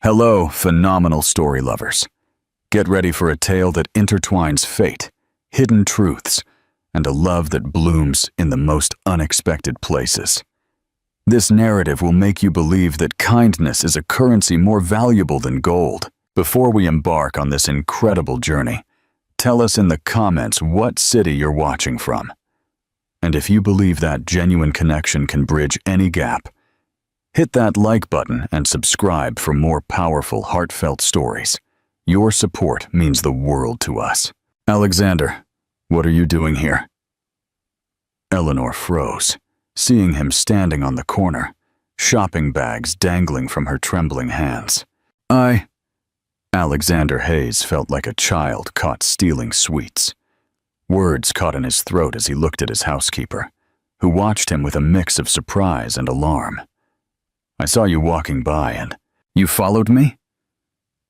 Hello, phenomenal story lovers. Get ready for a tale that intertwines fate, hidden truths, and a love that blooms in the most unexpected places. This narrative will make you believe that kindness is a currency more valuable than gold. Before we embark on this incredible journey, tell us in the comments what city you're watching from. And if you believe that genuine connection can bridge any gap, hit that like button and subscribe for more powerful, heartfelt stories. Your support means the world to us. Alexander, what are you doing here? Eleanor froze, seeing him standing on the corner, shopping bags dangling from her trembling hands. Alexander Hayes felt like a child caught stealing sweets. Words caught in his throat as he looked at his housekeeper, who watched him with a mix of surprise and alarm. I saw you walking by and you followed me?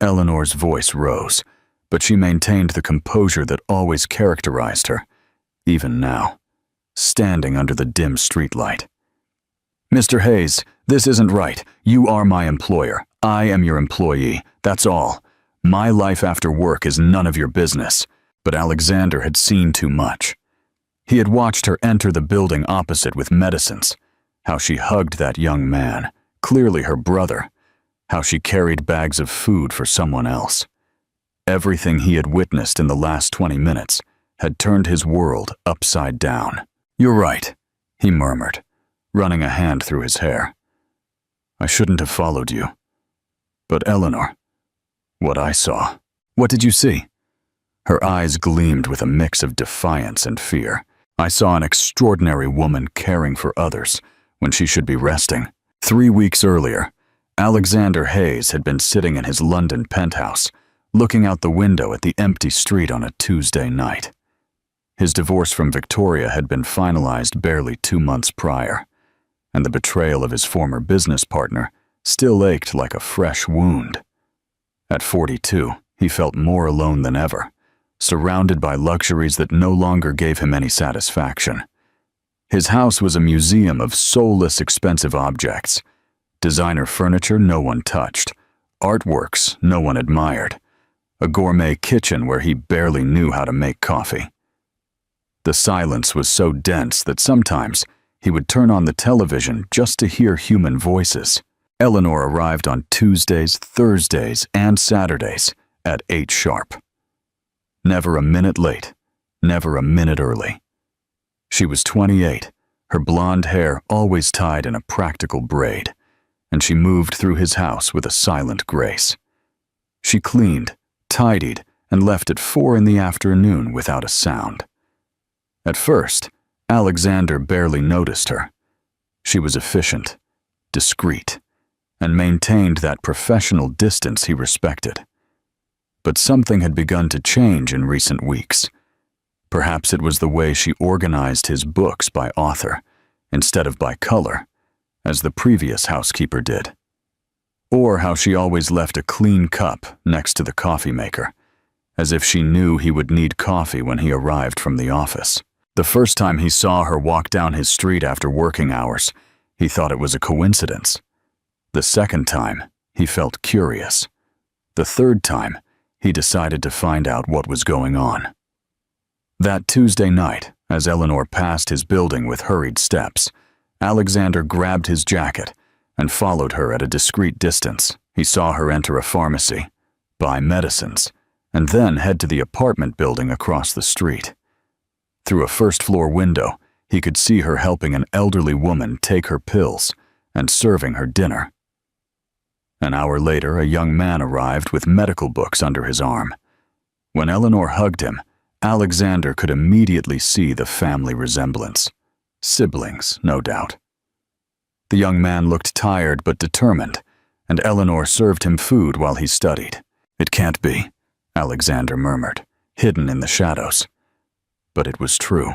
Eleanor's voice rose, but she maintained the composure that always characterized her, even now, standing under the dim streetlight. Mr. Hayes, this isn't right. You are my employer. I am your employee. That's all. My life after work is none of your business. But Alexander had seen too much. He had watched her enter the building opposite with medicines, how she hugged that young man, clearly her brother, how she carried bags of food for someone else. Everything he had witnessed in the last 20 minutes had turned his world upside down. You're right, he murmured, running a hand through his hair. I shouldn't have followed you. But Eleanor, what I saw. What did you see? Her eyes gleamed with a mix of defiance and fear. I saw an extraordinary woman caring for others when she should be resting. 3 weeks earlier, Alexander Hayes had been sitting in his London penthouse, looking out the window at the empty street on a Tuesday night. His divorce from Victoria had been finalized barely 2 months prior, and the betrayal of his former business partner still ached like a fresh wound. At 42, he felt more alone than ever, surrounded by luxuries that no longer gave him any satisfaction. His house was a museum of soulless, expensive objects. Designer furniture no one touched, artworks no one admired, a gourmet kitchen where he barely knew how to make coffee. The silence was so dense that sometimes he would turn on the television just to hear human voices. Eleanor arrived on Tuesdays, Thursdays, and Saturdays at 8 sharp. Never a minute late, never a minute early. She was 28, her blonde hair always tied in a practical braid, and she moved through his house with a silent grace. She cleaned, tidied, and left at 4 in the afternoon without a sound. At first, Alexander barely noticed her. She was efficient, discreet, and maintained that professional distance he respected. But something had begun to change in recent weeks. Perhaps it was the way she organized his books by author, instead of by color, as the previous housekeeper did. Or how she always left a clean cup next to the coffee maker, as if she knew he would need coffee when he arrived from the office. The first time he saw her walk down his street after working hours, he thought it was a coincidence. The second time, he felt curious. The third time, he decided to find out what was going on. That Tuesday night, as Eleanor passed his building with hurried steps, Alexander grabbed his jacket and followed her at a discreet distance. He saw her enter a pharmacy, buy medicines, and then head to the apartment building across the street. Through a first-floor window, he could see her helping an elderly woman take her pills and serving her dinner. An hour later, a young man arrived with medical books under his arm. When Eleanor hugged him, Alexander could immediately see the family resemblance. Siblings, no doubt. The young man looked tired but determined, and Eleanor served him food while he studied. It can't be, Alexander murmured, hidden in the shadows. But it was true.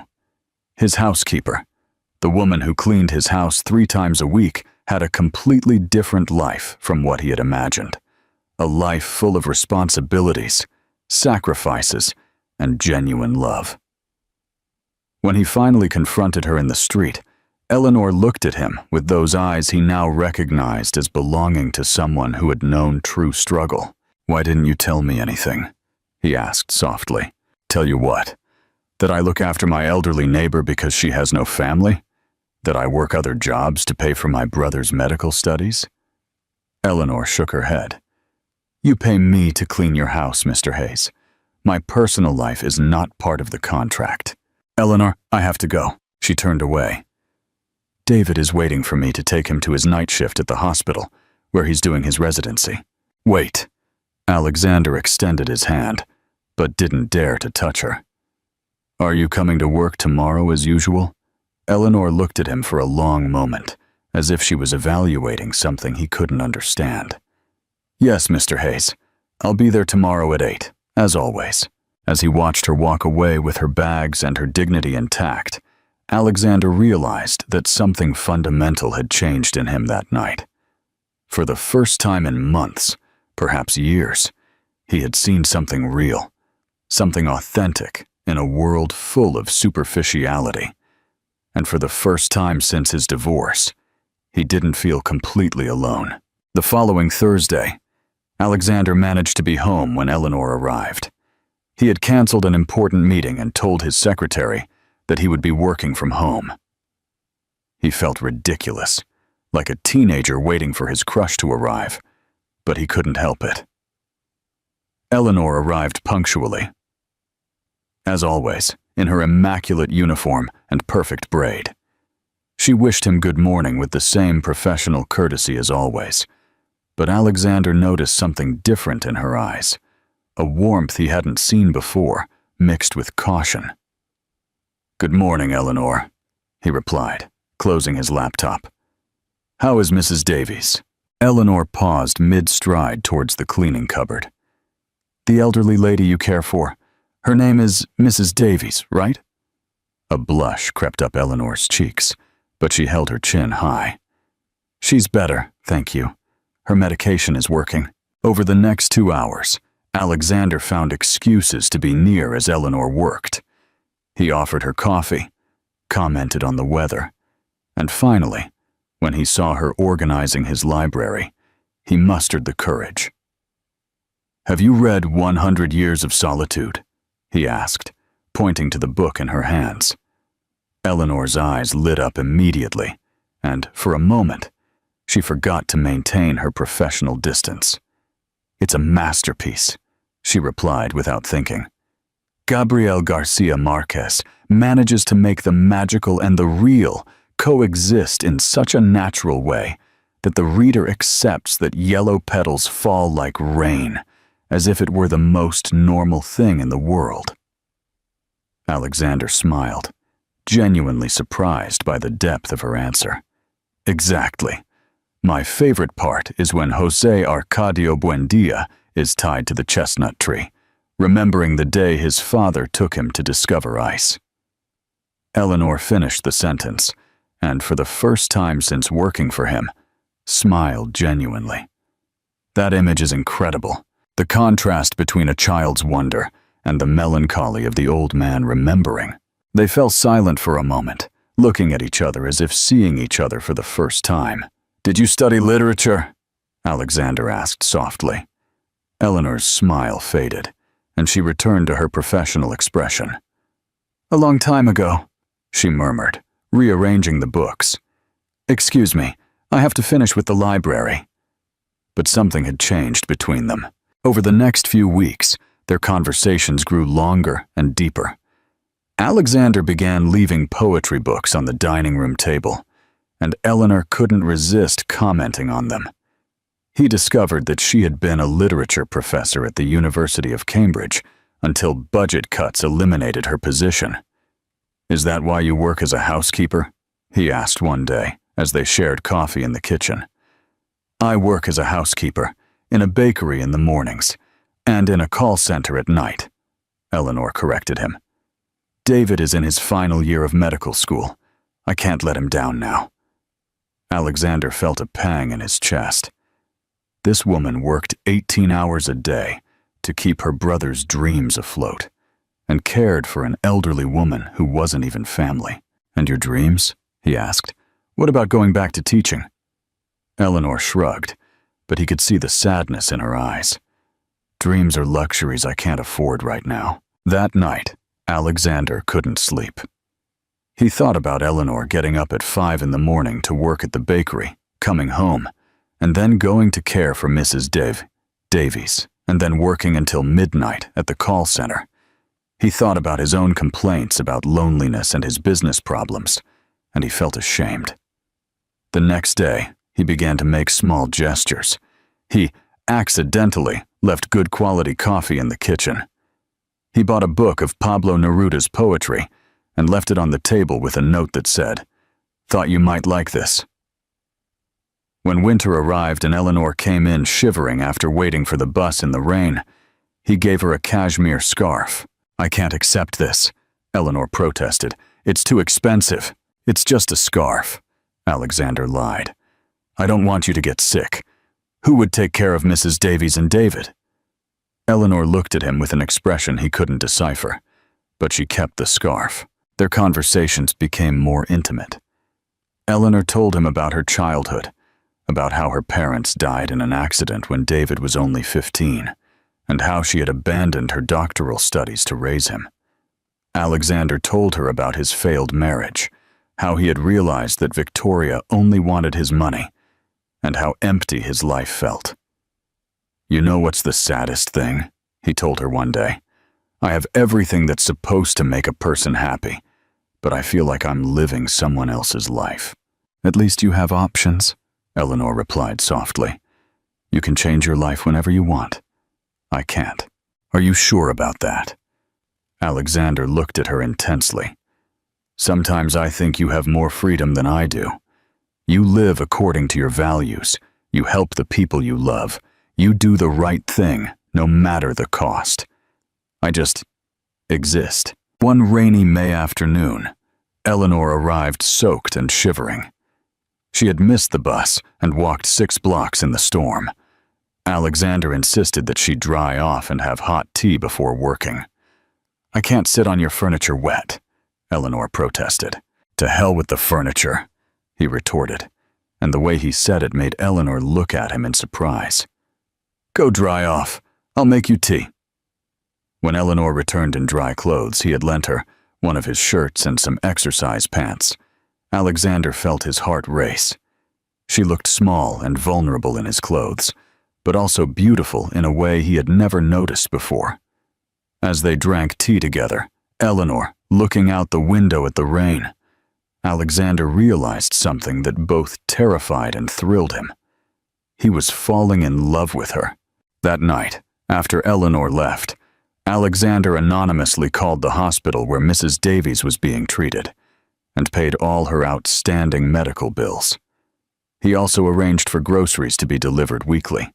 His housekeeper, the woman who cleaned his house 3 times a week, had a completely different life from what he had imagined. A life full of responsibilities, sacrifices, and genuine love. When he finally confronted her in the street, Eleanor looked at him with those eyes he now recognized as belonging to someone who had known true struggle. "Why didn't you tell me anything?" he asked softly. "Tell you what? That I look after my elderly neighbor because she has no family? That I work other jobs to pay for my brother's medical studies?" Eleanor shook her head. "You pay me to clean your house, Mr. Hayes. My personal life is not part of the contract." "Eleanor, I have to go." She turned away. "David is waiting for me to take him to his night shift at the hospital, where he's doing his residency." "Wait." Alexander extended his hand, but didn't dare to touch her. "Are you coming to work tomorrow as usual?" Eleanor looked at him for a long moment, as if she was evaluating something he couldn't understand. "Yes, Mr. Hayes. I'll be there tomorrow at 8, as always." As he watched her walk away with her bags and her dignity intact, Alexander realized that something fundamental had changed in him that night. For the first time in months, perhaps years, he had seen something real, something authentic in a world full of superficiality. And for the first time since his divorce, he didn't feel completely alone. The following Thursday, Alexander managed to be home when Eleanor arrived. He had canceled an important meeting and told his secretary that he would be working from home. He felt ridiculous, like a teenager waiting for his crush to arrive, but he couldn't help it. Eleanor arrived punctually. As always, in her immaculate uniform and perfect braid. She wished him good morning with the same professional courtesy as always, but Alexander noticed something different in her eyes, a warmth he hadn't seen before, mixed with caution. "Good morning, Eleanor," he replied, closing his laptop. "How is Mrs. Davies?" Eleanor paused mid-stride towards the cleaning cupboard. "The elderly lady you care for. Her name is Mrs. Davies, right?" A blush crept up Eleanor's cheeks, but she held her chin high. "She's better, thank you. Her medication is working." Over the next 2 hours, Alexander found excuses to be near as Eleanor worked. He offered her coffee, commented on the weather, and finally, when he saw her organizing his library, he mustered the courage. "Have you read 100 Years of Solitude?" he asked, pointing to the book in her hands. Eleanor's eyes lit up immediately, and, for a moment, she forgot to maintain her professional distance. "It's a masterpiece," she replied without thinking. Gabriel Garcia Marquez manages to make the magical and the real coexist in such a natural way that the reader accepts that yellow petals fall like rain, as if it were the most normal thing in the world. Alexander smiled, genuinely surprised by the depth of her answer. "Exactly. My favorite part is when Jose Arcadio Buendia is tied to the chestnut tree, remembering the day his father took him to discover ice." Eleanor finished the sentence, and for the first time since working for him, smiled genuinely. That image is incredible. The contrast between a child's wonder and the melancholy of the old man remembering. They fell silent for a moment, looking at each other as if seeing each other for the first time. "Did you study literature?" Alexander asked softly. Eleanor's smile faded, and she returned to her professional expression. "A long time ago," she murmured, rearranging the books. "Excuse me, I have to finish with the library." But something had changed between them. Over the next few weeks, their conversations grew longer and deeper. Alexander began leaving poetry books on the dining room table, and Eleanor couldn't resist commenting on them. He discovered that she had been a literature professor at the University of Cambridge until budget cuts eliminated her position. "Is that why you work as a housekeeper?" he asked one day as they shared coffee in the kitchen. "I work as a housekeeper, in a bakery in the mornings, and in a call center at night," Eleanor corrected him. "David is in his final year of medical school. I can't let him down now." Alexander felt a pang in his chest. This woman worked 18 hours a day to keep her brother's dreams afloat, and cared for an elderly woman who wasn't even family. "And your dreams?" he asked, What about going back to teaching? Eleanor shrugged, but he could see the sadness in her eyes. Dreams are luxuries I can't afford right now. That night, Alexander couldn't sleep. He thought about Eleanor getting up at 5 in the morning to work at the bakery, coming home, and then going to care for Mrs. Davies, and then working until midnight at the call center. He thought about his own complaints about loneliness and his business problems, and he felt ashamed. The next day, he began to make small gestures. He accidentally left good quality coffee in the kitchen. He bought a book of Pablo Neruda's poetry and left it on the table with a note that said, "Thought you might like this." When winter arrived and Eleanor came in shivering after waiting for the bus in the rain, he gave her a cashmere scarf. "I can't accept this," Eleanor protested. "It's too expensive." "It's just a scarf," Alexander lied. "I don't want you to get sick. Who would take care of Mrs. Davies and David?" Eleanor looked at him with an expression he couldn't decipher, but she kept the scarf. Their conversations became more intimate. Eleanor told him about her childhood, about how her parents died in an accident when David was only 15, and how she had abandoned her doctoral studies to raise him. Alexander told her about his failed marriage, how he had realized that Victoria only wanted his money, and how empty his life felt. "You know what's the saddest thing?" he told her one day. "I have everything that's supposed to make a person happy, but I feel like I'm living someone else's life." "At least you have options," Eleanor replied softly. "You can change your life whenever you want. I can't." "Are you sure about that?" Alexander looked at her intensely. "Sometimes I think you have more freedom than I do. You live according to your values. You help the people you love. You do the right thing, no matter the cost. I just exist." One rainy May afternoon, Eleanor arrived soaked and shivering. She had missed the bus and walked 6 blocks in the storm. Alexander insisted that she dry off and have hot tea before working. "I can't sit on your furniture wet," Eleanor protested. "To hell with the furniture," he retorted, and the way he said it made Eleanor look at him in surprise. "Go dry off. I'll make you tea." When Eleanor returned in dry clothes he had lent her, one of his shirts and some exercise pants, Alexander felt his heart race. She looked small and vulnerable in his clothes, but also beautiful in a way he had never noticed before. As they drank tea together, Eleanor looking out the window at the rain, Alexander realized something that both terrified and thrilled him. He was falling in love with her. That night, after Eleanor left, Alexander anonymously called the hospital where Mrs. Davies was being treated and paid all her outstanding medical bills. He also arranged for groceries to be delivered weekly.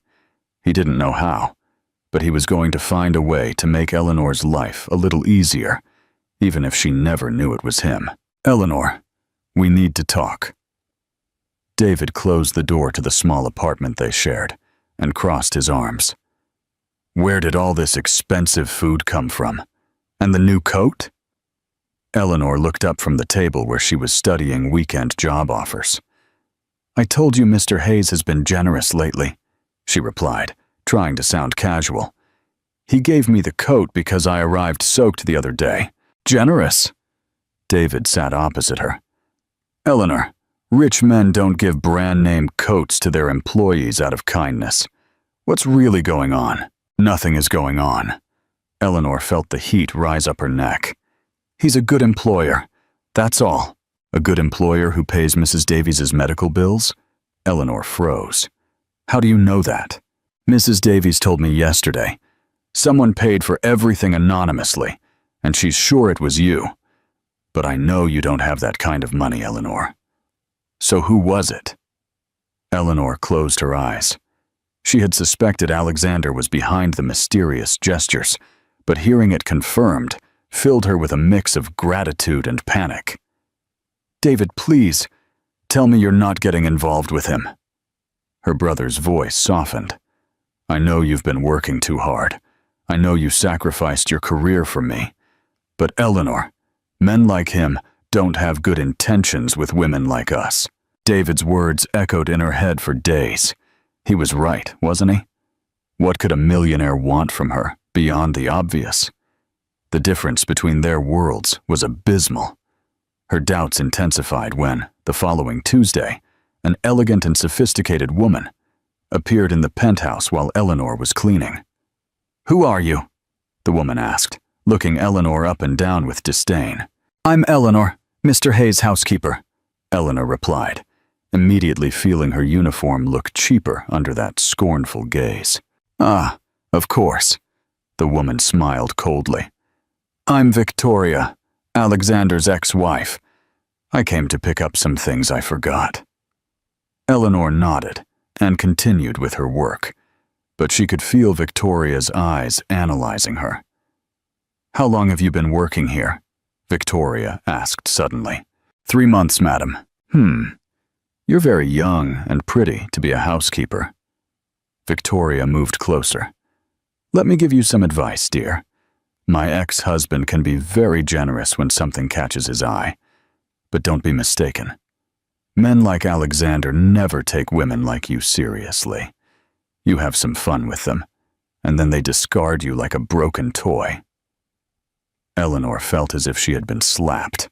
He didn't know how, but he was going to find a way to make Eleanor's life a little easier, even if she never knew it was him. "Eleanor, we need to talk." David closed the door to the small apartment they shared and crossed his arms. "Where did all this expensive food come from? And the new coat?" Eleanor looked up from the table where she was studying weekend job offers. "I told you Mr. Hayes has been generous lately," she replied, trying to sound casual. "He gave me the coat because I arrived soaked the other day." "Generous?" David sat opposite her. "Eleanor, rich men don't give brand-name coats to their employees out of kindness. What's really going on?" "Nothing is going on." Eleanor felt the heat rise up her neck. "He's a good employer. That's all." "A good employer who pays Mrs. Davies' medical bills?" Eleanor froze. "How do you know that?" "Mrs. Davies told me yesterday. Someone paid for everything anonymously, and she's sure it was you. But I know you don't have that kind of money, Eleanor." "So who was it?" Eleanor closed her eyes. She had suspected Alexander was behind the mysterious gestures, but hearing it confirmed filled her with a mix of gratitude and panic. "David, please, tell me you're not getting involved with him." Her brother's voice softened. "I know you've been working too hard. I know you sacrificed your career for me. But Eleanor, men like him don't have good intentions with women like us." David's words echoed in her head for days. He was right, wasn't he? What could a millionaire want from her, beyond the obvious? The difference between their worlds was abysmal. Her doubts intensified when, the following Tuesday, an elegant and sophisticated woman appeared in the penthouse while Eleanor was cleaning. "Who are you?" the woman asked, looking Eleanor up and down with disdain. "I'm Eleanor, Mr. Hayes' housekeeper," Eleanor replied, immediately feeling her uniform look cheaper under that scornful gaze. "Ah, of course," the woman smiled coldly. "I'm Victoria, Alexander's ex-wife. I came to pick up some things I forgot." Eleanor nodded and continued with her work, but she could feel Victoria's eyes analyzing her. "How long have you been working here?" Victoria asked suddenly. 3 months, madam." You're very young and pretty to be a housekeeper." Victoria moved closer. "Let me give you some advice, dear. My ex-husband can be very generous when something catches his eye, but don't be mistaken. Men like Alexander never take women like you seriously. You have some fun with them, and then they discard you like a broken toy." Eleanor felt as if she had been slapped.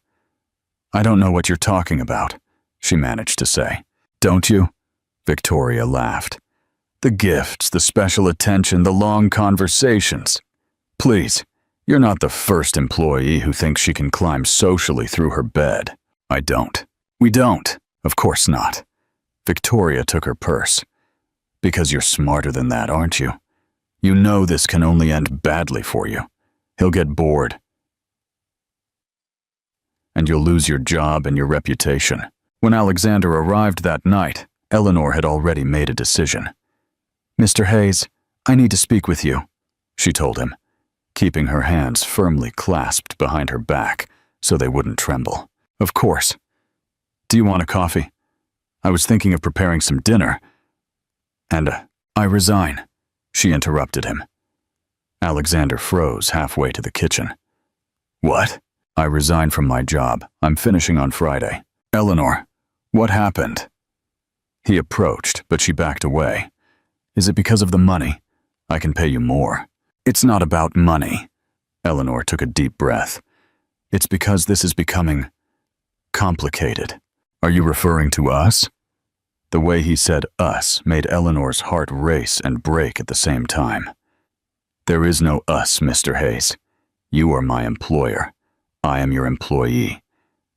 "I don't know what you're talking about," she managed to say. "Don't you?" Victoria laughed. "The gifts, the special attention, the long conversations. Please, you're not the first employee who thinks she can climb socially through her bed." "I don't." "We don't. Of course not." Victoria took her purse. "Because you're smarter than that, aren't you? You know this can only end badly for you. He'll get bored, and you'll lose your job and your reputation." When Alexander arrived that night, Eleanor had already made a decision. "Mr. Hayes, I need to speak with you," she told him, keeping her hands firmly clasped behind her back so they wouldn't tremble. "Of course. Do you want a coffee? I was thinking of preparing some dinner. And, I resign," she interrupted him. Alexander froze halfway to the kitchen. "What?" "I resign from my job. I'm finishing on Friday." "Eleanor, what happened?" He approached, but she backed away. "Is it because of the money? I can pay you more." "It's not about money." Eleanor took a deep breath. "It's because this is becoming complicated." "Are you referring to us?" The way he said us made Eleanor's heart race and break at the same time. "There is no us, Mr. Hayes. You are my employer. I am your employee.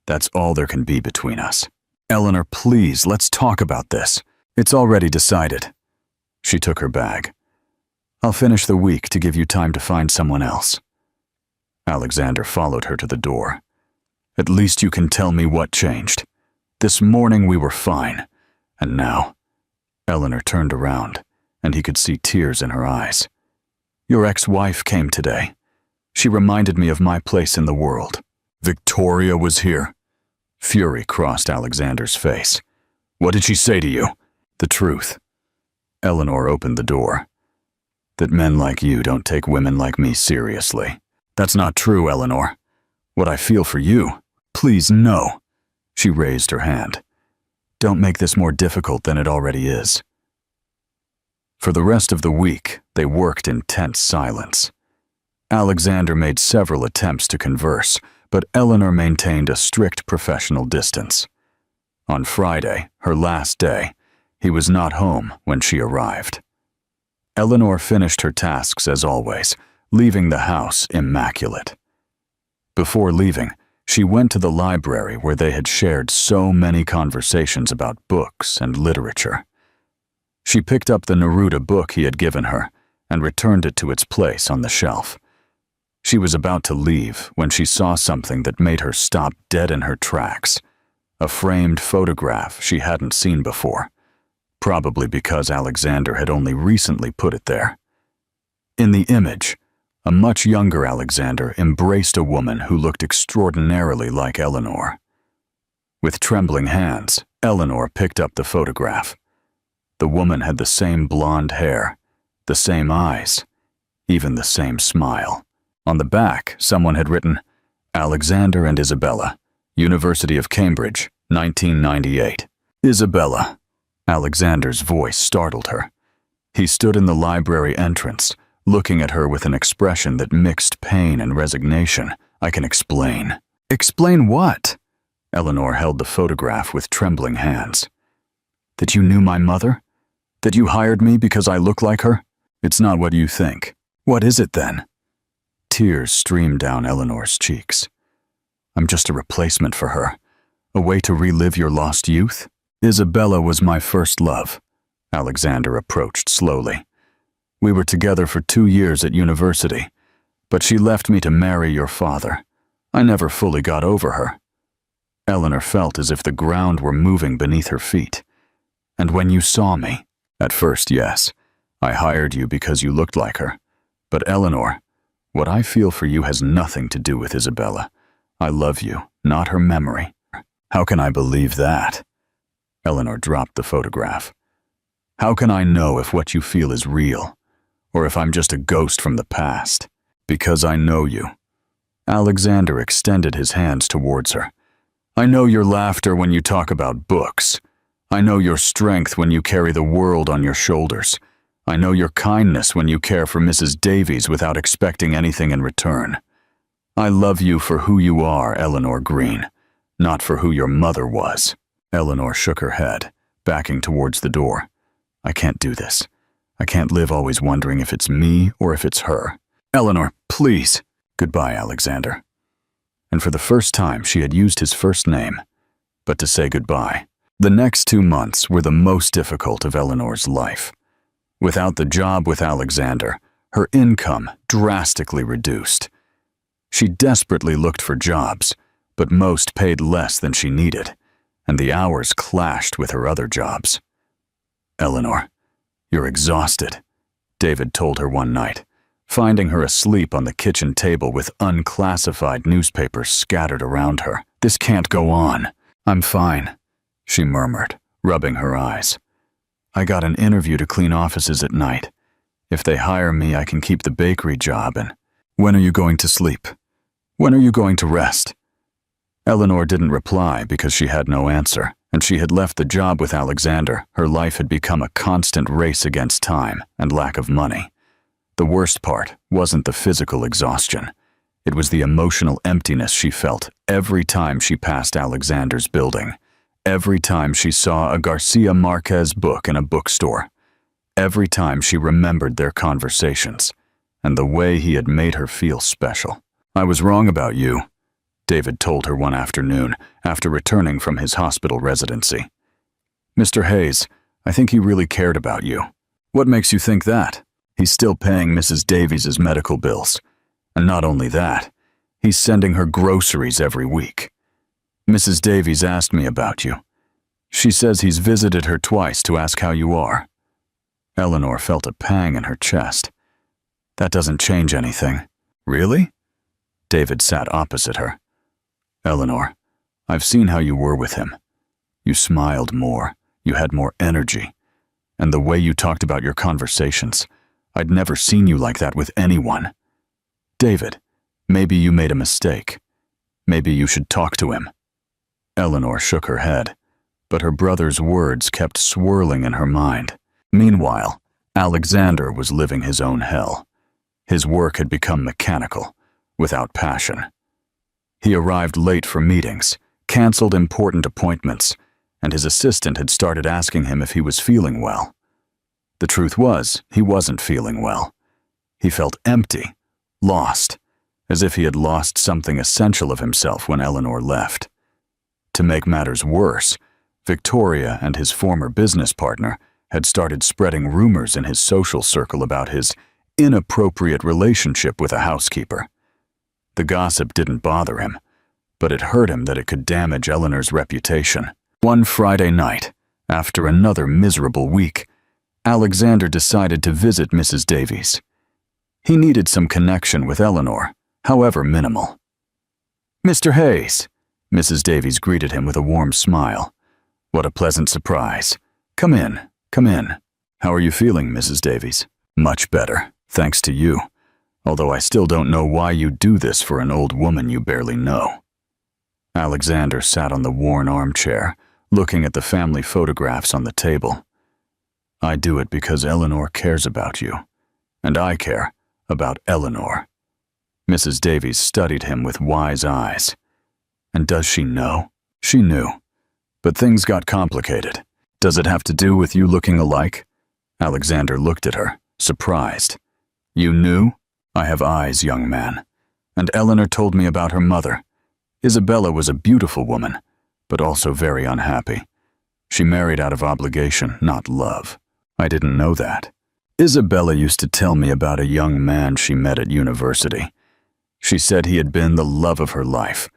That's all there can be between us." "Eleanor, please, let's talk about this. It's already decided." She took her bag. "I'll finish the week to give you time to find someone else." Alexander followed her to the door. "At least you can tell me what changed. This morning we were fine, and now..." Eleanor turned around, and he could see tears in her eyes. "Your ex-wife came today. She reminded me of my place in the world." "Victoria was here?" Fury crossed Alexander's face. "What did she say to you?" "The truth." Eleanor opened the door. "That men like you don't take women like me seriously." "That's not true, Eleanor. What I feel for you..." "Please, no." She raised her hand. "Don't make this more difficult than it already is." For the rest of the week, they worked in tense silence. Alexander made several attempts to converse, but Eleanor maintained a strict professional distance. On Friday, her last day, he was not home when she arrived. Eleanor finished her tasks as always, leaving the house immaculate. Before leaving, she went to the library where they had shared so many conversations about books and literature. She picked up the Neruda book he had given her and returned it to its place on the shelf. She was about to leave when she saw something that made her stop dead in her tracks. A framed photograph she hadn't seen before, probably because Alexander had only recently put it there. In the image, a much younger Alexander embraced a woman who looked extraordinarily like Eleanor. With trembling hands, Eleanor picked up the photograph. The woman had the same blonde hair, the same eyes, even the same smile. On the back, someone had written, "Alexander and Isabella, University of Cambridge, 1998. Isabella. Alexander's voice startled her. He stood in the library entrance, looking at her with an expression that mixed pain and resignation. I can explain. Explain what? Eleanor held the photograph with trembling hands. That you knew my mother? That you hired me because I look like her? It's not what you think. What is it then? Tears streamed down Eleanor's cheeks. I'm just a replacement for her. A way to relive your lost youth? Isabella was my first love. Alexander approached slowly. We were together for 2 years at university, but she left me to marry your father. I never fully got over her. Eleanor felt as if the ground were moving beneath her feet. And when you saw me, at first, yes, I hired you because you looked like her. But Eleanor, what I feel for you has nothing to do with Isabella. I love you, not her memory. How can I believe that? Eleanor dropped the photograph. How can I know if what you feel is real, or if I'm just a ghost from the past? Because I know you. Alexander extended his hands towards her. I know your laughter when you talk about books. I know your strength when you carry the world on your shoulders. I know your kindness when you care for Mrs. Davies without expecting anything in return. I love you for who you are, Eleanor Green, not for who your mother was. Eleanor shook her head, backing towards the door. I can't do this. I can't live always wondering if it's me or if it's her. Eleanor, please. Goodbye, Alexander. And for the first time, she had used his first name, but to say goodbye. The next 2 months were the most difficult of Eleanor's life. Without the job with Alexander, her income drastically reduced. She desperately looked for jobs, but most paid less than she needed, and the hours clashed with her other jobs. Eleanor, you're exhausted, David told her one night, finding her asleep on the kitchen table with unclassified newspapers scattered around her. This can't go on. I'm fine, she murmured, rubbing her eyes. I got an interview to clean offices at night. If they hire me, I can keep the bakery job, and when are you going to sleep? When are you going to rest? Eleanor didn't reply because she had no answer, and she had left the job with Alexander. Her life had become a constant race against time and lack of money. The worst part wasn't the physical exhaustion. It was the emotional emptiness she felt every time she passed Alexander's building, every time she saw a Garcia Marquez book in a bookstore, every time she remembered their conversations and the way he had made her feel special. I was wrong about you, David told her one afternoon after returning from his hospital residency. Mr. Hayes, I think he really cared about you. What makes you think that? He's still paying Mrs. Davies' medical bills. And not only that, he's sending her groceries every week. Mrs. Davies asked me about you. She says he's visited her twice to ask how you are. Eleanor felt a pang in her chest. That doesn't change anything. Really? David sat opposite her. Eleanor, I've seen how you were with him. You smiled more, you had more energy, and the way you talked about your conversations, I'd never seen you like that with anyone. David, maybe you made a mistake. Maybe you should talk to him. Eleanor shook her head, but her brother's words kept swirling in her mind. Meanwhile, Alexander was living his own hell. His work had become mechanical, without passion. He arrived late for meetings, canceled important appointments, and his assistant had started asking him if he was feeling well. The truth was, he wasn't feeling well. He felt empty, lost, as if he had lost something essential of himself when Eleanor left. To make matters worse, Victoria and his former business partner had started spreading rumors in his social circle about his inappropriate relationship with a housekeeper. The gossip didn't bother him, but it hurt him that it could damage Eleanor's reputation. One Friday night, after another miserable week, Alexander decided to visit Mrs. Davies. He needed some connection with Eleanor, however minimal. Mr. Hayes, Mrs. Davies greeted him with a warm smile. What a pleasant surprise. Come in, come in. How are you feeling, Mrs. Davies? Much better, thanks to you. Although I still don't know why you do this for an old woman you barely know. Alexander sat on the worn armchair, looking at the family photographs on the table. "I do it because Eleanor cares about you, and I care about Eleanor." Mrs. Davies studied him with wise eyes. "And does she know?" She knew. But things got complicated. "Does it have to do with you looking alike?" Alexander looked at her, surprised. "You knew?" "I have eyes, young man. And Eleanor told me about her mother. Isabella was a beautiful woman, but also very unhappy. She married out of obligation, not love. I didn't know that. Isabella used to tell me about a young man she met at university. She said he had been the love of her life,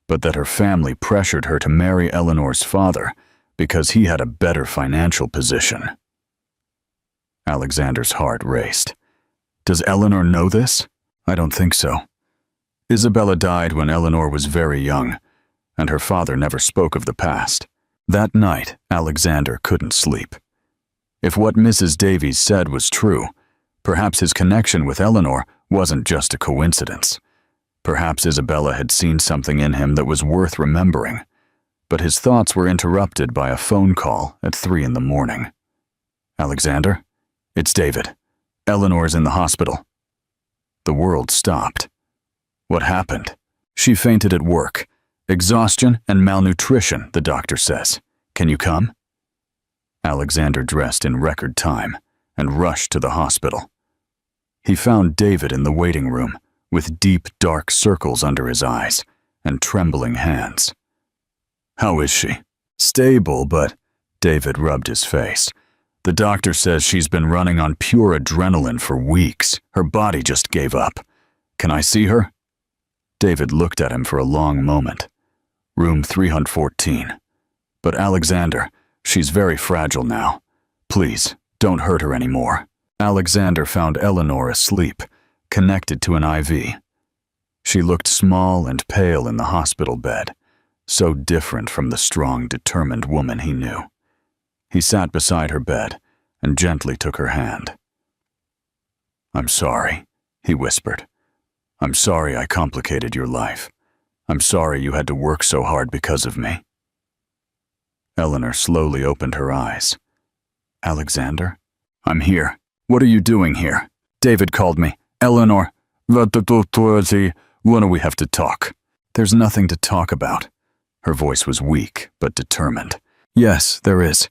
but that her family pressured her to marry Eleanor's father because he had a better financial position." Alexander's heart raced. "Does Eleanor know this?" "I don't think so. Isabella died when Eleanor was very young, and her father never spoke of the past." That night, Alexander couldn't sleep. If what Mrs. Davies said was true, perhaps his connection with Eleanor wasn't just a coincidence. Perhaps Isabella had seen something in him that was worth remembering. But his thoughts were interrupted by a phone call at 3 a.m. "Alexander? It's David. Eleanor's in the hospital." The world stopped. "What happened?" "She fainted at work. Exhaustion and malnutrition, the doctor says. Can you come?" Alexander dressed in record time and rushed to the hospital. He found David in the waiting room with deep, dark circles under his eyes and trembling hands. "How is she?" "Stable, but—" David rubbed his face. "The doctor says she's been running on pure adrenaline for weeks. Her body just gave up. Can I see her?" David looked at him for a long moment. "Room 314. But Alexander, she's very fragile now. Please, don't hurt her anymore." Alexander found Eleanor asleep, connected to an IV. She looked small and pale in the hospital bed, so different from the strong, determined woman he knew. He sat beside her bed and gently took her hand. "I'm sorry," he whispered. "I'm sorry I complicated your life. I'm sorry you had to work so hard because of me." Eleanor slowly opened her eyes. "Alexander? I'm here. What are you doing here? David called me. Eleanor, when do we have to talk?" "There's nothing to talk about." Her voice was weak, but determined. "Yes, there is.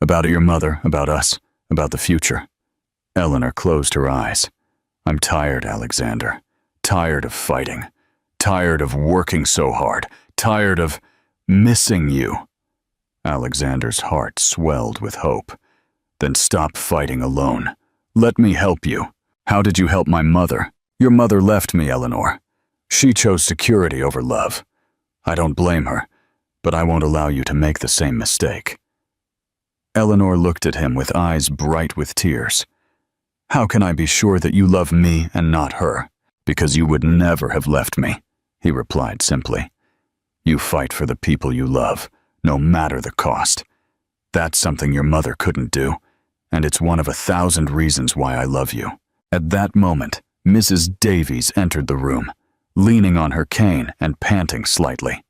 About your mother, about us, about the future." Eleanor closed her eyes. "I'm tired, Alexander. Tired of fighting. Tired of working so hard. Tired of missing you." Alexander's heart swelled with hope. "Then stop fighting alone. Let me help you." "How did you help my mother?" "Your mother left me, Eleanor. She chose security over love. I don't blame her, but I won't allow you to make the same mistake." Eleanor looked at him with eyes bright with tears. "How can I be sure that you love me and not her?" "Because you would never have left me," he replied simply. "You fight for the people you love, no matter the cost. That's something your mother couldn't do, and it's one of 1,000 reasons why I love you." At that moment, Mrs. Davies entered the room, leaning on her cane and panting slightly.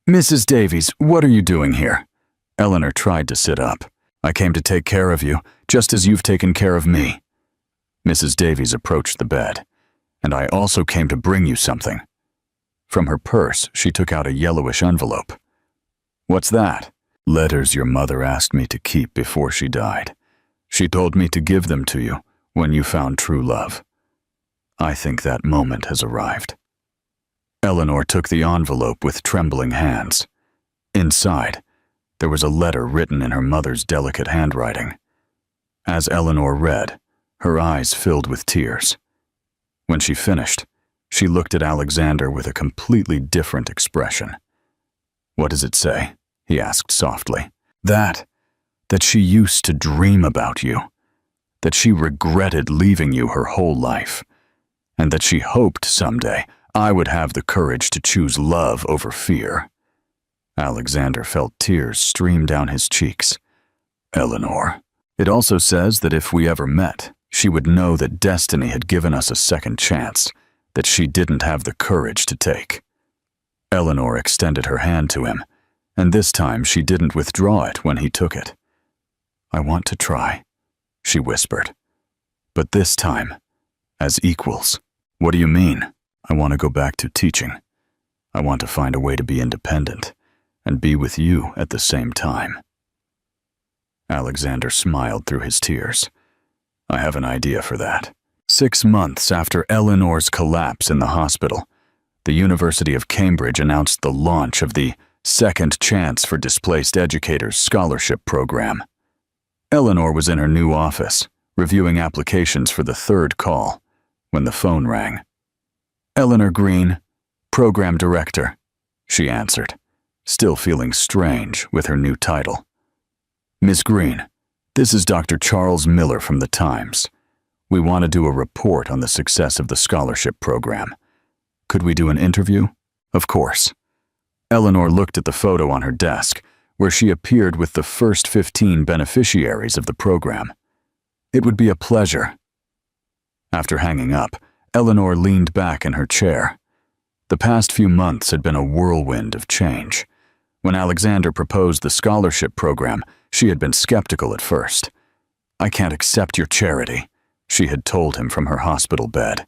"Mrs. Davies, what are you doing here?" Eleanor tried to sit up. "I came to take care of you, just as you've taken care of me." Mrs. Davies approached the bed. "And I also came to bring you something." From her purse, she took out a yellowish envelope. "What's that?" "Letters your mother asked me to keep before she died. She told me to give them to you when you found true love. I think that moment has arrived." Eleanor took the envelope with trembling hands. Inside, there was a letter written in her mother's delicate handwriting. As Eleanor read, her eyes filled with tears. When she finished, she looked at Alexander with a completely different expression. "What does it say?" he asked softly. That she used to dream about you, that she regretted leaving you her whole life, and that she hoped someday I would have the courage to choose love over fear." Alexander felt tears stream down his cheeks. "Eleanor. It also says that if we ever met, she would know that destiny had given us a second chance, that she didn't have the courage to take." Eleanor extended her hand to him, and this time she didn't withdraw it when he took it. "I want to try," she whispered. "But this time, as equals." "What do you mean?" "I want to go back to teaching. I want to find a way to be independent and be with you at the same time." Alexander smiled through his tears. "I have an idea for that." 6 months after Eleanor's collapse in the hospital, the University of Cambridge announced the launch of the Second Chance for Displaced Educators Scholarship Program. Eleanor was in her new office, reviewing applications for the third call, when the phone rang. "Eleanor Green, Program Director," she answered, still feeling strange with her new title. "Miss Green, this is Dr. Charles Miller from the Times. We want to do a report on the success of the scholarship program. Could we do an interview?" "Of course." Eleanor looked at the photo on her desk, where she appeared with the first 15 beneficiaries of the program. "It would be a pleasure." After hanging up, Eleanor leaned back in her chair. The past few months had been a whirlwind of change. When Alexander proposed the scholarship program, she had been skeptical at first. "I can't accept your charity," she had told him from her hospital bed.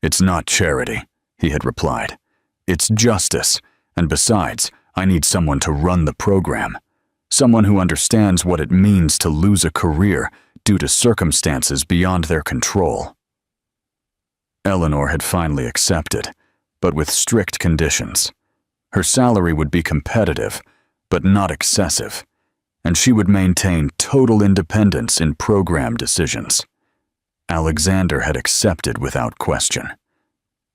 "It's not charity," he had replied. "It's justice, and besides, I need someone to run the program. Someone who understands what it means to lose a career due to circumstances beyond their control." Eleanor had finally accepted, but with strict conditions. Her salary would be competitive, but not excessive, and she would maintain total independence in program decisions. Alexander had accepted without question.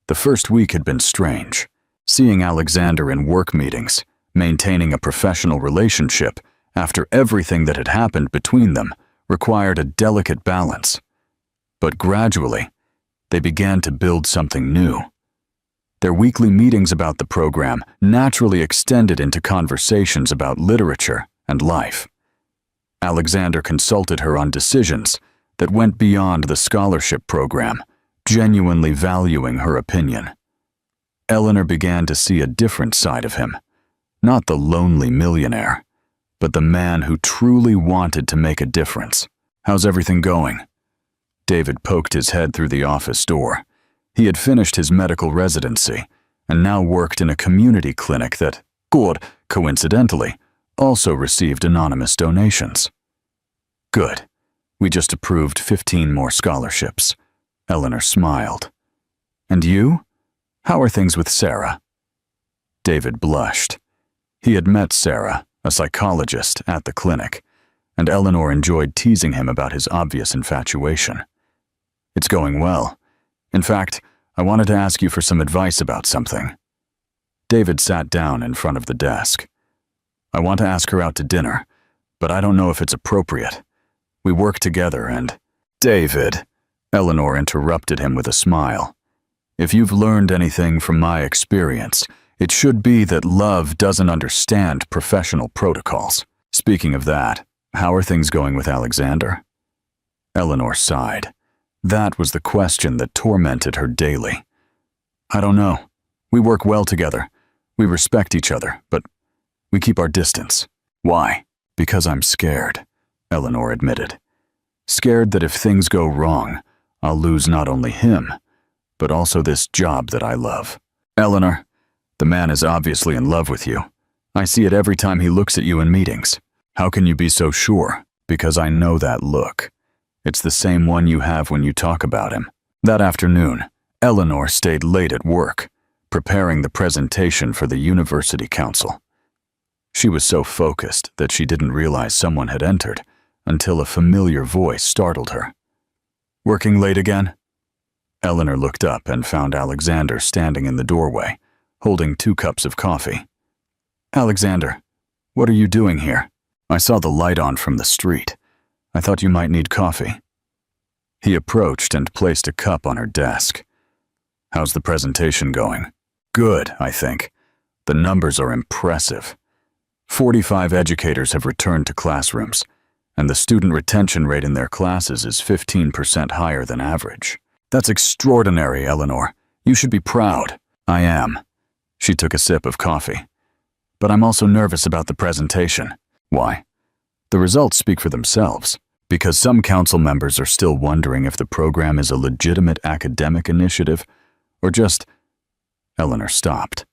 The first week had been strange. Seeing Alexander in work meetings, maintaining a professional relationship after everything that had happened between them required a delicate balance. But gradually, they began to build something new. Their weekly meetings about the program naturally extended into conversations about literature and life. Alexander consulted her on decisions that went beyond the scholarship program, genuinely valuing her opinion. Eleanor began to see a different side of him, not the lonely millionaire, but the man who truly wanted to make a difference. "How's everything going?" David poked his head through the office door. He had finished his medical residency and now worked in a community clinic that, coincidentally, also received anonymous donations. "Good. We just approved 15 more scholarships." Eleanor smiled. "And you? How are things with Sarah?" David blushed. He had met Sarah, a psychologist, at the clinic, and Eleanor enjoyed teasing him about his obvious infatuation. "It's going well. In fact, I wanted to ask you for some advice about something." David sat down in front of the desk. "I want to ask her out to dinner, but I don't know if it's appropriate. We work together and—" "David," Eleanor interrupted him with a smile. "If you've learned anything from my experience, it should be that love doesn't understand professional protocols. Speaking of that, how are things going with Alexander?" Eleanor sighed. That was the question that tormented her daily. "I don't know. We work well together. We respect each other, but we keep our distance." "Why?" "Because I'm scared," Eleanor admitted. "Scared that if things go wrong, I'll lose not only him, but also this job that I love." "Eleanor, the man is obviously in love with you. I see it every time he looks at you in meetings." "How can you be so sure?" "Because I know that look. It's the same one you have when you talk about him." That afternoon, Eleanor stayed late at work, preparing the presentation for the university council. She was so focused that she didn't realize someone had entered until a familiar voice startled her. "Working late again?" Eleanor looked up and found Alexander standing in the doorway, holding 2 cups of coffee. "Alexander, what are you doing here? I saw the light on from the street. I thought you might need coffee." He approached and placed a cup on her desk. "How's the presentation going?" "Good, I think. The numbers are impressive. 45 educators have returned to classrooms, and the student retention rate in their classes is 15% higher than average." "That's extraordinary, Eleanor. You should be proud." "I am." She took a sip of coffee. but I'm also nervous about the presentation. Why? The results speak for themselves, because some council members are still wondering if the program is a legitimate academic initiative, or just... Eleanor stopped.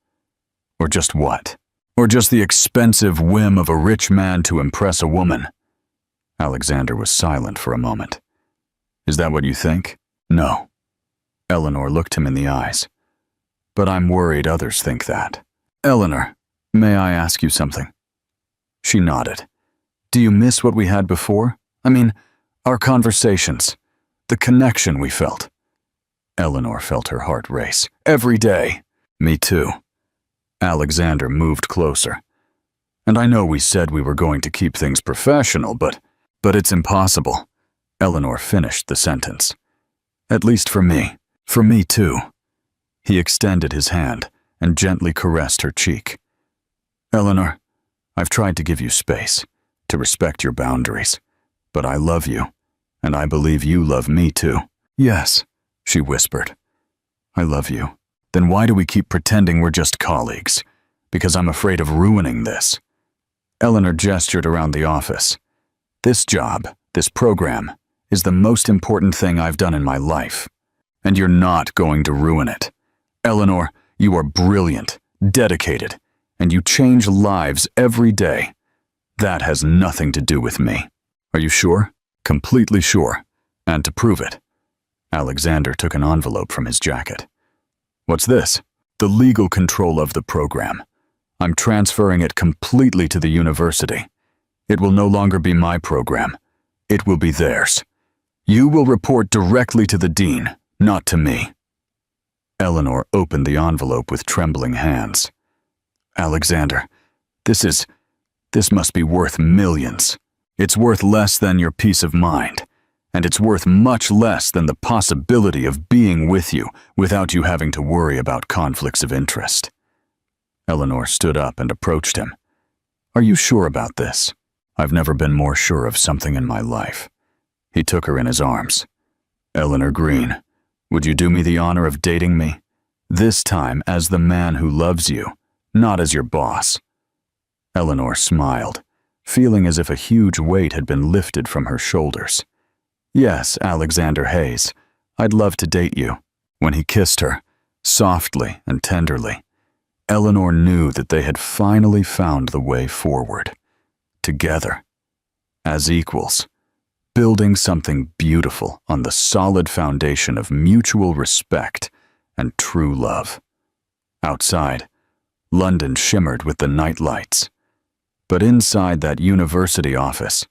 Or just what? Or just the expensive whim of a rich man to impress a woman? Alexander was silent for a moment. Is that what you think? No. Eleanor looked him in the eyes. But I'm worried others think that. Eleanor, may I ask you something? She nodded. Do you miss what we had before? I mean, our conversations, the connection we felt. Eleanor felt her heart race. Every day. Me too. Alexander moved closer. And I know we said we were going to keep things professional, but it's impossible. Eleanor finished the sentence. At least for me. For me too. He extended his hand and gently caressed her cheek. Eleanor, I've tried to give you space, to respect your boundaries, but I love you, and I believe you love me too. Yes, she whispered. I love you. Then why do we keep pretending we're just colleagues? Because I'm afraid of ruining this. Eleanor gestured around the office. This job, this program, is the most important thing I've done in my life. And you're not going to ruin it. Eleanor, you are brilliant, dedicated, and you change lives every day. That has nothing to do with me. Are you sure? Completely sure. And to prove it, Alexander took an envelope from his jacket. What's this? The legal control of the program. I'm transferring it completely to the university. It will no longer be my program. It will be theirs. You will report directly to the dean, not to me. Eleanor opened the envelope with trembling hands. Alexander, this must be worth millions. It's worth less than your peace of mind. And it's worth much less than the possibility of being with you without you having to worry about conflicts of interest. Eleanor stood up and approached him. Are you sure about this? I've never been more sure of something in my life. He took her in his arms. Eleanor Green, would you do me the honor of dating me? This time as the man who loves you, not as your boss. Eleanor smiled, feeling as if a huge weight had been lifted from her shoulders. Yes, Alexander Hayes, I'd love to date you. When he kissed her, softly and tenderly, Eleanor knew that they had finally found the way forward. Together, as equals, building something beautiful on the solid foundation of mutual respect and true love. Outside, London shimmered with the night lights. But inside that university office,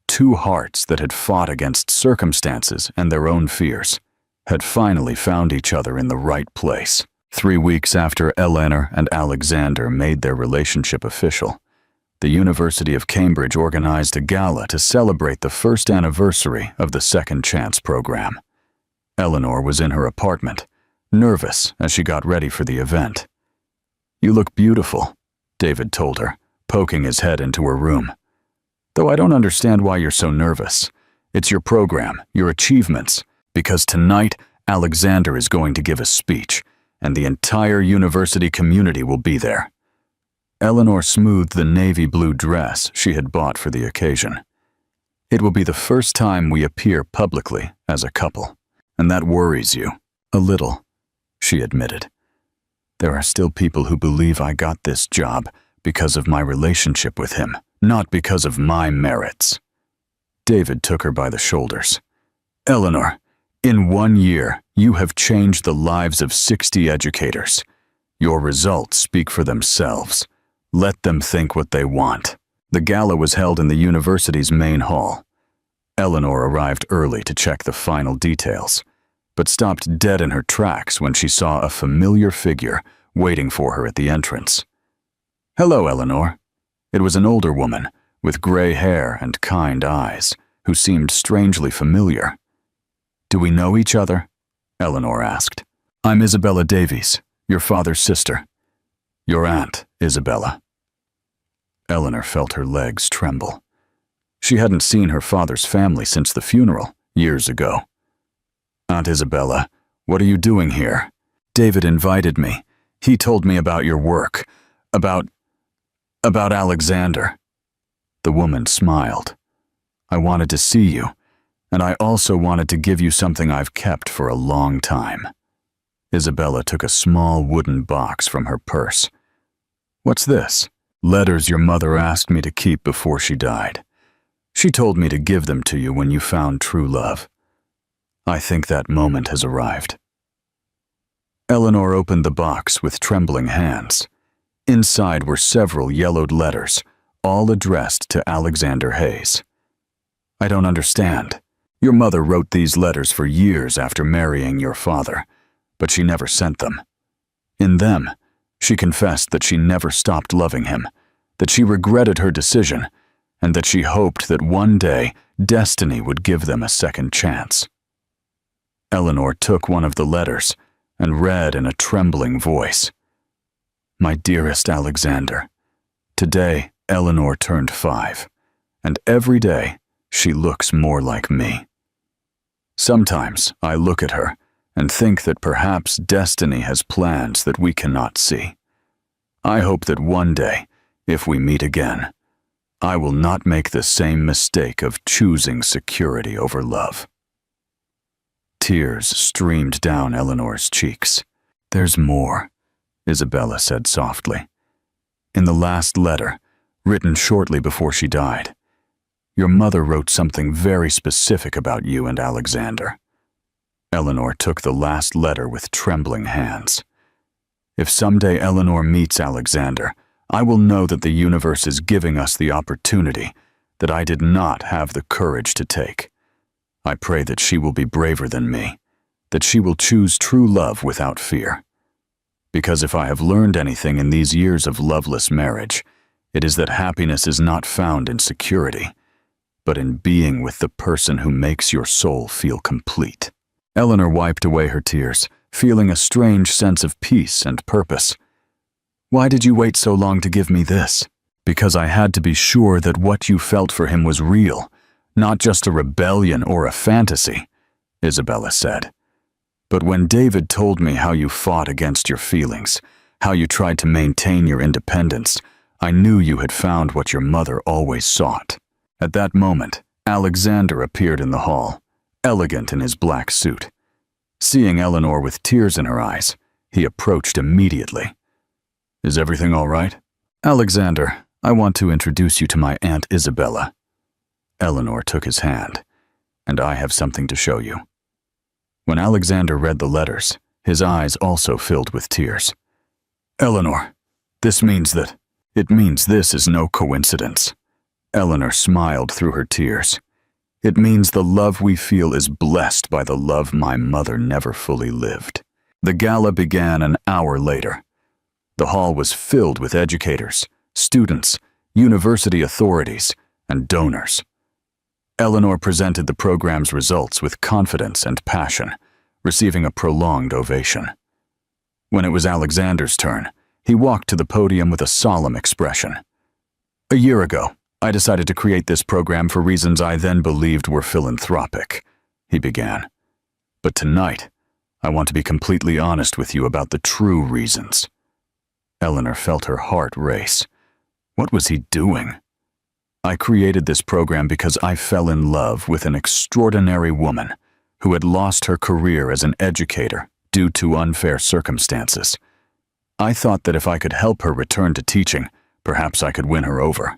two hearts that had fought against circumstances and their own fears had finally found each other in the right place. 3 weeks after Eleanor and Alexander made their relationship official, the University of Cambridge organized a gala to celebrate the first anniversary of the Second Chance program. Eleanor was in her apartment, nervous as she got ready for the event. You look beautiful, David told her, poking his head into her room. Though I don't understand why you're so nervous. It's your program, your achievements, because tonight Alexander is going to give a speech, and the entire university community will be there. Eleanor smoothed the navy blue dress she had bought for the occasion. It will be the first time we appear publicly as a couple, and that worries you. A little, she admitted. There are still people who believe I got this job because of my relationship with him, not because of my merits. David took her by the shoulders. Eleanor, in 1 year, you have changed the lives of 60 educators. Your results speak for themselves. Let them think what they want. The gala was held in the university's main hall. Eleanor arrived early to check the final details, but stopped dead in her tracks when she saw a familiar figure waiting for her at the entrance. Hello, Eleanor. It was an older woman, with gray hair and kind eyes, who seemed strangely familiar. Do we know each other? Eleanor asked. I'm Isabella Davies, your father's sister. Your aunt, Isabella. Eleanor felt her legs tremble. She hadn't seen her father's family since the funeral, years ago. Aunt Isabella, what are you doing here? David invited me. He told me about your work, about... About Alexander. The woman smiled. I wanted to see you, and I also wanted to give you something I've kept for a long time. Isabella took a small wooden box from her purse. What's this? Letters your mother asked me to keep before she died. She told me to give them to you when you found true love. I think that moment has arrived. Eleanor opened the box with trembling hands. Inside were several yellowed letters, all addressed to Alexander Hayes. I don't understand. Your mother wrote these letters for years after marrying your father, but she never sent them. In them, she confessed that she never stopped loving him, that she regretted her decision, and that she hoped that one day destiny would give them a second chance. Eleanor took one of the letters and read in a trembling voice, My dearest Alexander, today Eleanor turned 5, and every day she looks more like me. Sometimes I look at her and think that perhaps destiny has plans that we cannot see. I hope that one day, if we meet again, I will not make the same mistake of choosing security over love. Tears streamed down Eleanor's cheeks. There's more, Isabella said softly. In the last letter, written shortly before she died, your mother wrote something very specific about you and Alexander. Eleanor took the last letter with trembling hands. If someday Eleanor meets Alexander, I will know that the universe is giving us the opportunity that I did not have the courage to take. I pray that she will be braver than me, that she will choose true love without fear. Because if I have learned anything in these years of loveless marriage, it is that happiness is not found in security, but in being with the person who makes your soul feel complete. Eleanor wiped away her tears, feeling a strange sense of peace and purpose. Why did you wait so long to give me this? Because I had to be sure that what you felt for him was real, not just a rebellion or a fantasy, Isabella said. But when David told me how you fought against your feelings, how you tried to maintain your independence, I knew you had found what your mother always sought. At that moment, Alexander appeared in the hall, elegant in his black suit. Seeing Eleanor with tears in her eyes, he approached immediately. Is everything all right? Alexander, I want to introduce you to my Aunt Isabella. Eleanor took his hand, and I have something to show you. When Alexander read the letters, his eyes also filled with tears. Eleanor, this means this is no coincidence. Eleanor smiled through her tears. It means the love we feel is blessed by the love my mother never fully lived. The gala began an hour later. The hall was filled with educators, students, university authorities, and donors. Eleanor presented the program's results with confidence and passion, receiving a prolonged ovation. When it was Alexander's turn, he walked to the podium with a solemn expression. A year ago, I decided to create this program for reasons I then believed were philanthropic, he began. But tonight, I want to be completely honest with you about the true reasons. Eleanor felt her heart race. What was he doing? I created this program because I fell in love with an extraordinary woman who had lost her career as an educator due to unfair circumstances. I thought that if I could help her return to teaching, perhaps I could win her over.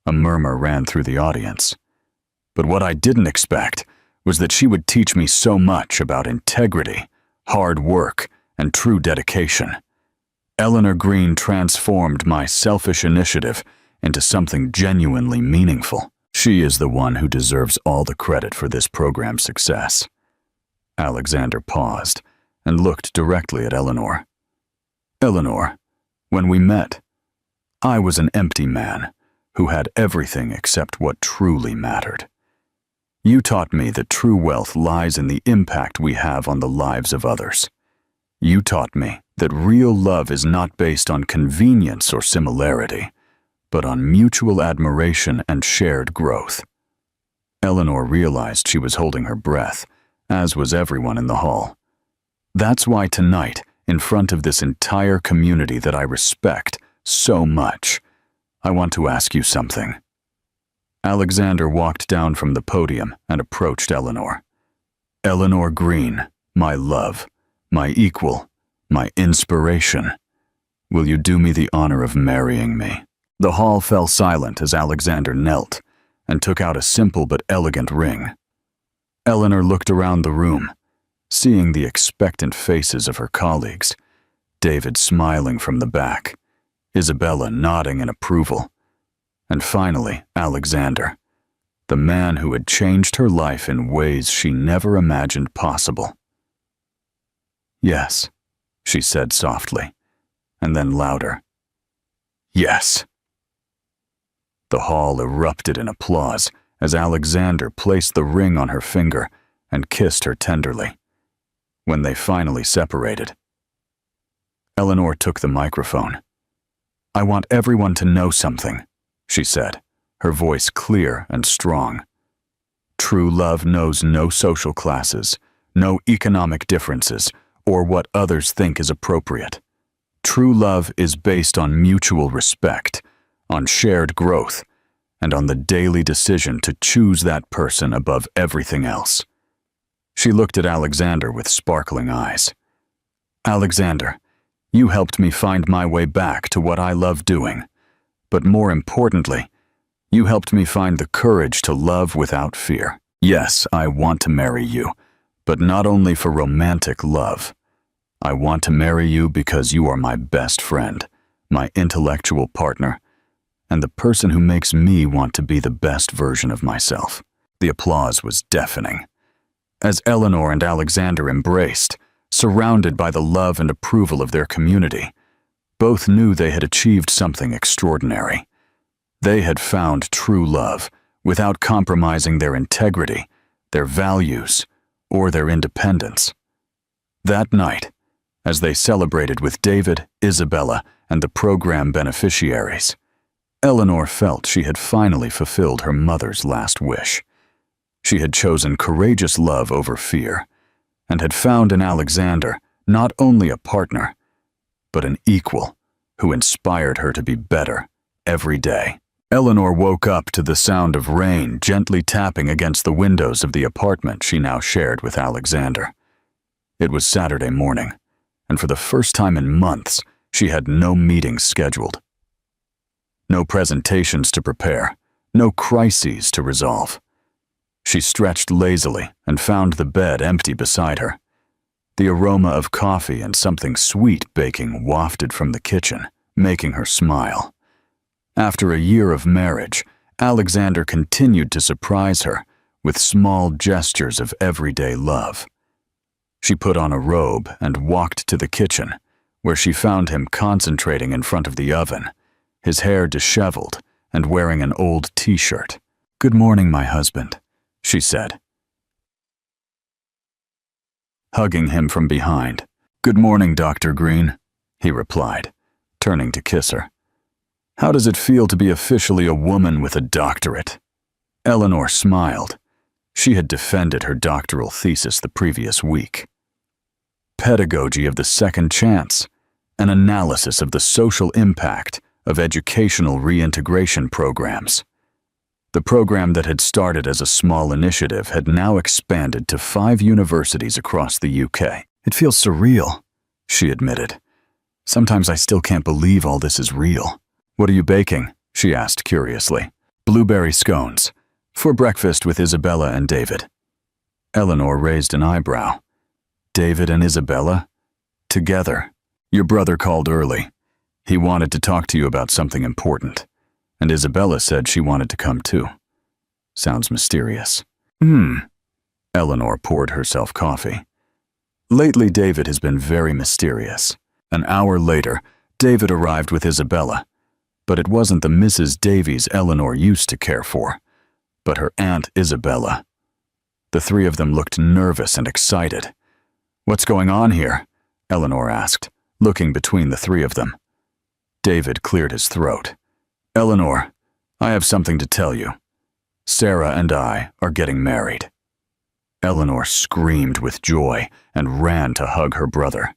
A murmur ran through the audience. But what I didn't expect was that she would teach me so much about integrity, hard work, and true dedication. Eleanor Green transformed my selfish initiative into something genuinely meaningful. She is the one who deserves all the credit for this program's success. Alexander paused and looked directly at Eleanor. Eleanor, when we met, I was an empty man who had everything except what truly mattered. You taught me that true wealth lies in the impact we have on the lives of others. You taught me that real love is not based on convenience or similarity, but on mutual admiration and shared growth. Eleanor realized she was holding her breath, as was everyone in the hall. That's why tonight, in front of this entire community that I respect so much, I want to ask you something." Alexander walked down from the podium and approached Eleanor. "Eleanor Green, my love, my equal, my inspiration. Will you do me the honor of marrying me?" The hall fell silent as Alexander knelt and took out a simple but elegant ring. Eleanor looked around the room, seeing the expectant faces of her colleagues, David smiling from the back, Isabella nodding in approval, and finally Alexander, the man who had changed her life in ways she never imagined possible. "Yes," she said softly, and then louder, "Yes." The hall erupted in applause as Alexander placed the ring on her finger and kissed her tenderly. When they finally separated, Eleanor took the microphone. "I want everyone to know something," she said, her voice clear and strong. "True love knows no social classes, no economic differences, or what others think is appropriate. True love is based on mutual respect, on shared growth, and on the daily decision to choose that person above everything else." She looked at Alexander with sparkling eyes. "Alexander, you helped me find my way back to what I love doing. But more importantly, you helped me find the courage to love without fear. Yes, I want to marry you, but not only for romantic love. I want to marry you because you are my best friend, my intellectual partner, and the person who makes me want to be the best version of myself." The applause was deafening. As Eleanor and Alexander embraced, surrounded by the love and approval of their community, both knew they had achieved something extraordinary. They had found true love without compromising their integrity, their values, or their independence. That night, as they celebrated with David, Isabella, and the program beneficiaries, Eleanor felt she had finally fulfilled her mother's last wish. She had chosen courageous love over fear, and had found in Alexander not only a partner, but an equal who inspired her to be better every day. Eleanor woke up to the sound of rain gently tapping against the windows of the apartment she now shared with Alexander. It was Saturday morning, and for the first time in months, she had no meetings scheduled. No presentations to prepare, no crises to resolve. She stretched lazily and found the bed empty beside her. The aroma of coffee and something sweet baking wafted from the kitchen, making her smile. After a year of marriage, Alexander continued to surprise her with small gestures of everyday love. She put on a robe and walked to the kitchen, where she found him concentrating in front of the oven, his hair disheveled and wearing an old t-shirt. "Good morning, my husband," she said, hugging him from behind. "Good morning, Dr. Green," he replied, turning to kiss her. "How does it feel to be officially a woman with a doctorate?" Eleanor smiled. She had defended her doctoral thesis the previous week. Pedagogy of the Second Chance, an analysis of the social impact of educational reintegration programs. The program that had started as a small initiative had now expanded to 5 universities across the UK. "It feels surreal," she admitted. "Sometimes I still can't believe all this is real." "What are you baking?" she asked curiously. "Blueberry scones, for breakfast with Isabella and David." Eleanor raised an eyebrow. "David and Isabella? Together? Your brother called early. He wanted to talk to you about something important, and Isabella said she wanted to come too. Sounds mysterious." Eleanor poured herself coffee. "Lately, David has been very mysterious." An hour later, David arrived with Isabella, but it wasn't the Mrs. Davies Eleanor used to care for, but her Aunt Isabella. The 3 of them looked nervous and excited. "What's going on here?" Eleanor asked, looking between the 3 of them. David cleared his throat. "Eleanor, I have something to tell you. Sarah and I are getting married." Eleanor screamed with joy and ran to hug her brother.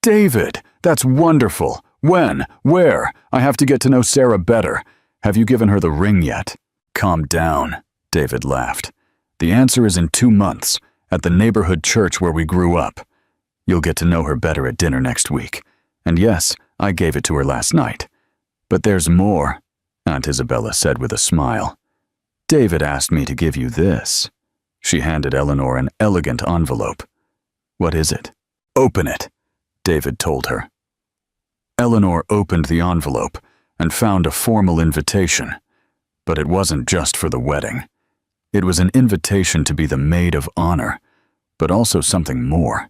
"David, that's wonderful! When? Where? I have to get to know Sarah better. Have you given her the ring yet? Calm down, David laughed. The answer is in 2 months, at the neighborhood church where we grew up. You'll get to know her better at dinner next week. And yes, I gave it to her last night. But there's more, Aunt Isabella said with a smile. David asked me to give you this. She handed Eleanor an elegant envelope. What is it? Open it, David told her. Eleanor opened the envelope and found a formal invitation. But it wasn't just for the wedding. It was an invitation to be the maid of honor, but also something more.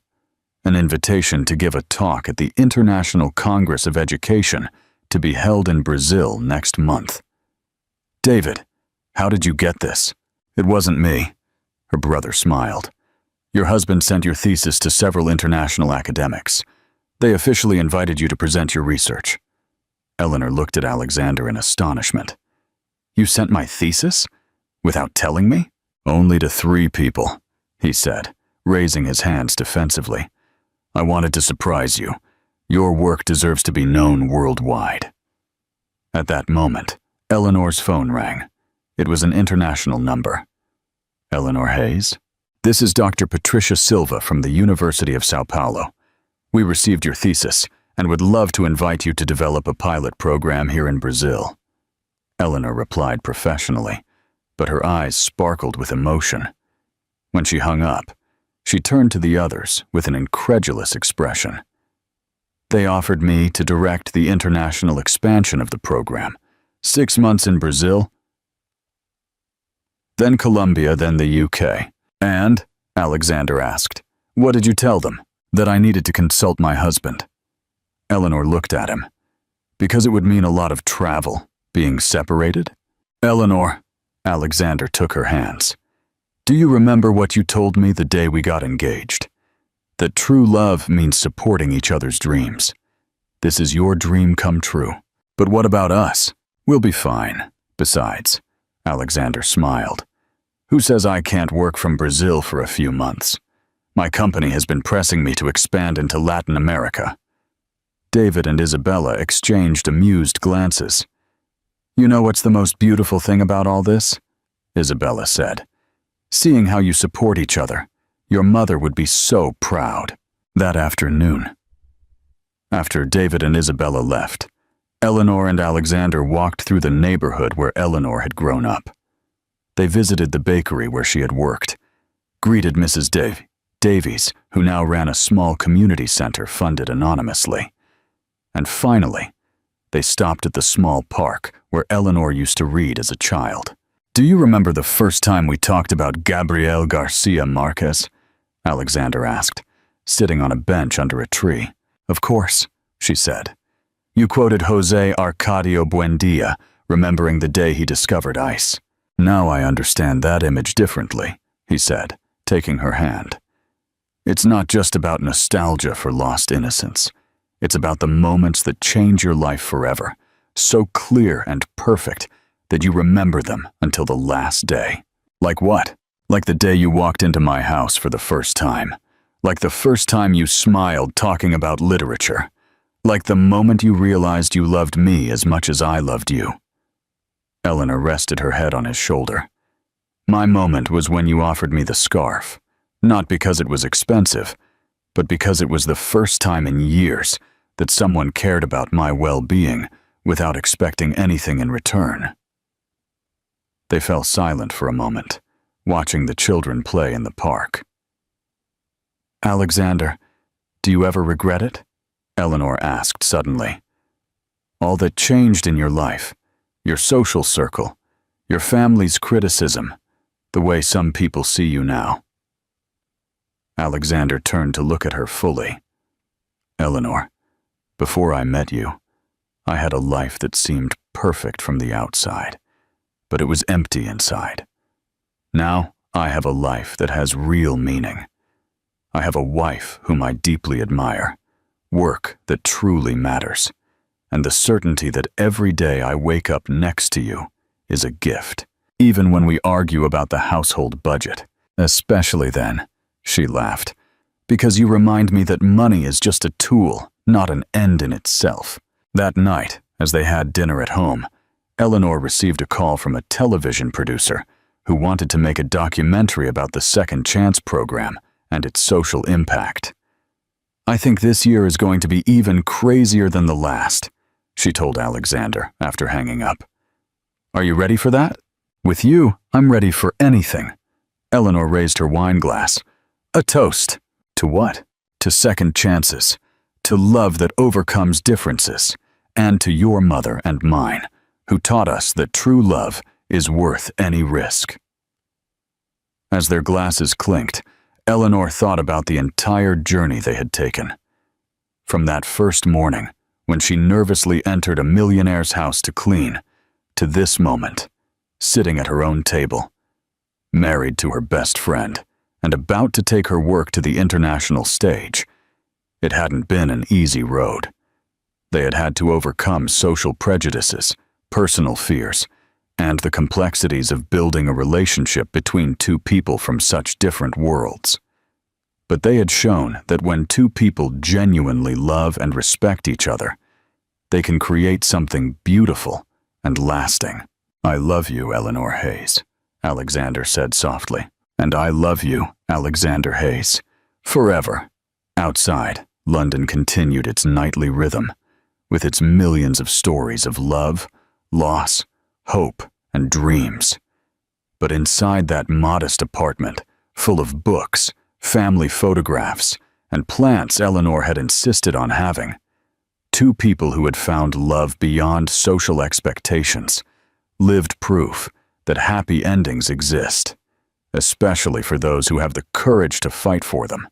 An invitation to give a talk at the International Congress of Education to be held in Brazil next month. David, how did you get this? It wasn't me. Her brother smiled. Your husband sent your thesis to several international academics. They officially invited you to present your research. Eleanor looked at Alexander in astonishment. You sent my thesis? Without telling me? Only to 3 people, he said, raising his hands defensively. I wanted to surprise you. Your work deserves to be known worldwide. At that moment, Eleanor's phone rang. It was an international number. Eleanor Hayes? This is Dr. Patricia Silva from the University of Sao Paulo. We received your thesis and would love to invite you to develop a pilot program here in Brazil. Eleanor replied professionally, but her eyes sparkled with emotion. When she hung up, she turned to the others with an incredulous expression. They offered me to direct the international expansion of the program. 6 months in Brazil, then Colombia, then the UK. And, Alexander asked, what did you tell them? That I needed to consult my husband. Eleanor looked at him. Because it would mean a lot of travel, being separated? Eleanor, Alexander took her hands. Do you remember what you told me the day we got engaged? That true love means supporting each other's dreams. This is your dream come true. But what about us? We'll be fine. Besides, Alexander smiled. Who says I can't work from Brazil for a few months? My company has been pressing me to expand into Latin America. David and Isabella exchanged amused glances. You know what's the most beautiful thing about all this? Isabella said. Seeing how you support each other. Your mother would be so proud. That afternoon. After David and Isabella left, Eleanor and Alexander walked through the neighborhood where Eleanor had grown up. They visited the bakery where she had worked, greeted Mrs. Davies, who now ran a small community center funded anonymously. And finally, they stopped at the small park where Eleanor used to read as a child. Do you remember the first time we talked about Gabriel Garcia Marquez? Alexander asked, sitting on a bench under a tree. Of course, she said. You quoted Jose Arcadio Buendia, remembering the day he discovered ice. Now I understand that image differently, he said, taking her hand. It's not just about nostalgia for lost innocence. It's about the moments that change your life forever, so clear and perfect that you remember them until the last day. Like what? Like the day you walked into my house for the first time. Like the first time you smiled talking about literature. Like the moment you realized you loved me as much as I loved you. Eleanor rested her head on his shoulder. My moment was when you offered me the scarf, not because it was expensive, but because it was the first time in years that someone cared about my well-being without expecting anything in return. They fell silent for a moment, watching the children play in the park. Alexander, do you ever regret it? Eleanor asked suddenly. All that changed in your life, your social circle, your family's criticism, the way some people see you now. Alexander turned to look at her fully. Eleanor, before I met you, I had a life that seemed perfect from the outside, but it was empty inside. Now I have a life that has real meaning. I have a wife whom I deeply admire, work that truly matters, and the certainty that every day I wake up next to you is a gift, even when we argue about the household budget. Especially then, she laughed, because you remind me that money is just a tool, not an end in itself. That night, as they had dinner at home, Eleanor received a call from a television producer who wanted to make a documentary about the Second Chance program and its social impact. "I think this year is going to be even crazier than the last," she told Alexander after hanging up. "Are you ready for that?" "With you, I'm ready for anything." Eleanor raised her wine glass. "A toast." "To what?" "To second chances, to love that overcomes differences, and to your mother and mine, who taught us that true love is worth any risk." As their glasses clinked, Eleanor thought about the entire journey they had taken. From that first morning, when she nervously entered a millionaire's house to clean, to this moment, sitting at her own table, married to her best friend, and about to take her work to the international stage. It hadn't been an easy road. They had had to overcome social prejudices, personal fears, and the complexities of building a relationship between two people from such different worlds. But they had shown that when two people genuinely love and respect each other, they can create something beautiful and lasting. "I love you, Eleanor Hayes," Alexander said softly. "And I love you, Alexander Hayes, forever." Outside, London continued its nightly rhythm, with its millions of stories of love, loss, hope, and dreams. But inside that modest apartment, full of books, family photographs, and plants Eleanor had insisted on having, two people who had found love beyond social expectations, lived proof that happy endings exist, especially for those who have the courage to fight for them.